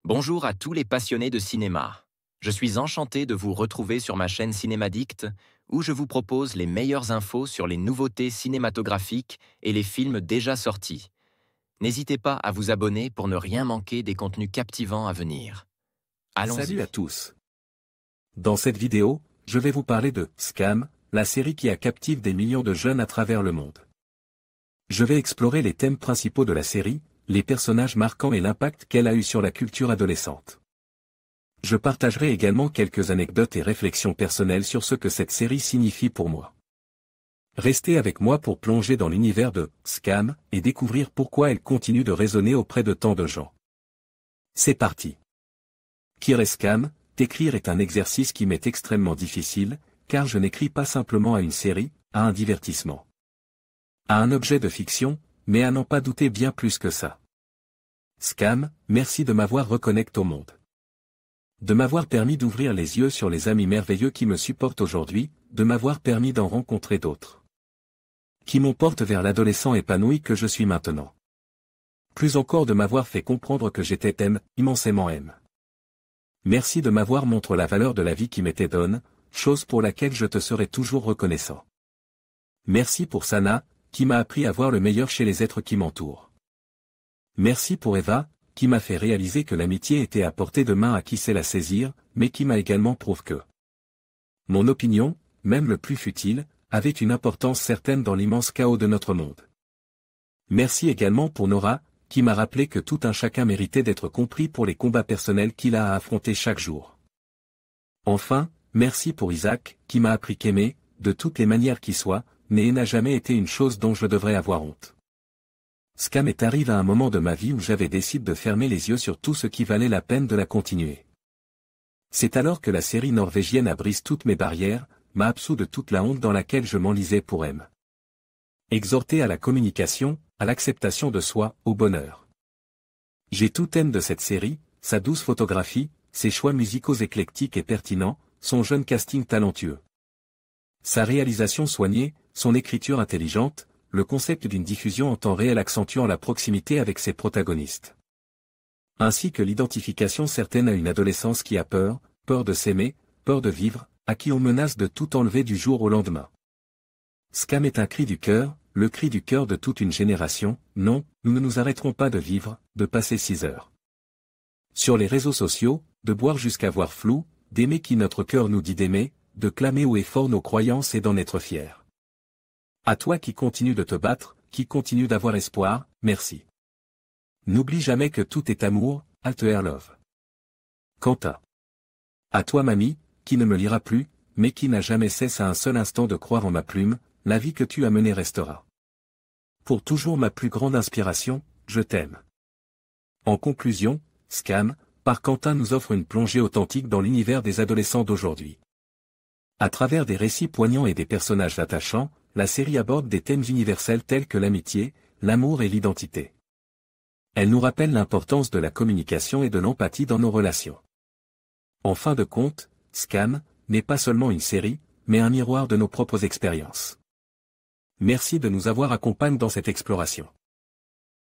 Bonjour à tous les passionnés de cinéma. Je suis enchanté de vous retrouver sur ma chaîne Cinémadicte, où je vous propose les meilleures infos sur les nouveautés cinématographiques et les films déjà sortis. N'hésitez pas à vous abonner pour ne rien manquer des contenus captivants à venir. Allons-y. Salut à tous. Dans cette vidéo, je vais vous parler de Scam, la série qui a captivé des millions de jeunes à travers le monde. Je vais explorer les thèmes principaux de la série, les personnages marquants et l'impact qu'elle a eu sur la culture adolescente. Je partagerai également quelques anecdotes et réflexions personnelles sur ce que cette série signifie pour moi. Restez avec moi pour plonger dans l'univers de Scam et découvrir pourquoi elle continue de résonner auprès de tant de gens. C'est parti. Qu'est Scam, d'écrire est un exercice qui m'est extrêmement difficile, car je n'écris pas simplement à une série, à un divertissement, à un objet de fiction, mais à n'en pas douter bien plus que ça. Scam, merci de m'avoir reconnecté au monde. De m'avoir permis d'ouvrir les yeux sur les amis merveilleux qui me supportent aujourd'hui, de m'avoir permis d'en rencontrer d'autres, qui m'emportent vers l'adolescent épanoui que je suis maintenant. Plus encore de m'avoir fait comprendre que j'étais immensément. Merci de m'avoir montré la valeur de la vie qui m'était donne, chose pour laquelle je te serai toujours reconnaissant. Merci pour Sana, qui m'a appris à voir le meilleur chez les êtres qui m'entourent. Merci pour Eva, qui m'a fait réaliser que l'amitié était à portée de main à qui sait la saisir, mais qui m'a également prouvé que mon opinion, même le plus futile, avait une importance certaine dans l'immense chaos de notre monde. Merci également pour Nora, qui m'a rappelé que tout un chacun méritait d'être compris pour les combats personnels qu'il a à affronter chaque jour. Enfin, merci pour Isaac, qui m'a appris qu'aimer, de toutes les manières qui soient, n'a jamais été une chose dont je devrais avoir honte. Scam est arrivé à un moment de ma vie où j'avais décidé de fermer les yeux sur tout ce qui valait la peine de la continuer. C'est alors que la série norvégienne a brisé toutes mes barrières, m'a absous de toute la honte dans laquelle je m'enlisais pour exhorter à la communication, à l'acceptation de soi, au bonheur. J'ai tout de cette série, sa douce photographie, ses choix musicaux éclectiques et pertinents, son jeune casting talentueux, sa réalisation soignée, son écriture intelligente, le concept d'une diffusion en temps réel accentuant la proximité avec ses protagonistes, ainsi que l'identification certaine à une adolescence qui a peur, peur de s'aimer, peur de vivre, à qui on menace de tout enlever du jour au lendemain. Scam est un cri du cœur, le cri du cœur de toute une génération. Non, nous ne nous arrêterons pas de vivre, de passer 6 heures sur les réseaux sociaux, de boire jusqu'à voir flou, d'aimer qui notre cœur nous dit d'aimer, de clamer haut et fort nos croyances et d'en être fiers. À toi qui continues de te battre, qui continue d'avoir espoir, merci. N'oublie jamais que tout est amour, alter love. Quant à toi mamie, qui ne me lira plus, mais qui n'a jamais cessé un seul instant de croire en ma plume, la vie que tu as menée restera pour toujours ma plus grande inspiration, je t'aime. En conclusion, Scam, par Quentin nous offre une plongée authentique dans l'univers des adolescents d'aujourd'hui. À travers des récits poignants et des personnages attachants, la série aborde des thèmes universels tels que l'amitié, l'amour et l'identité. Elle nous rappelle l'importance de la communication et de l'empathie dans nos relations. En fin de compte, Scam n'est pas seulement une série, mais un miroir de nos propres expériences. Merci de nous avoir accompagnés dans cette exploration.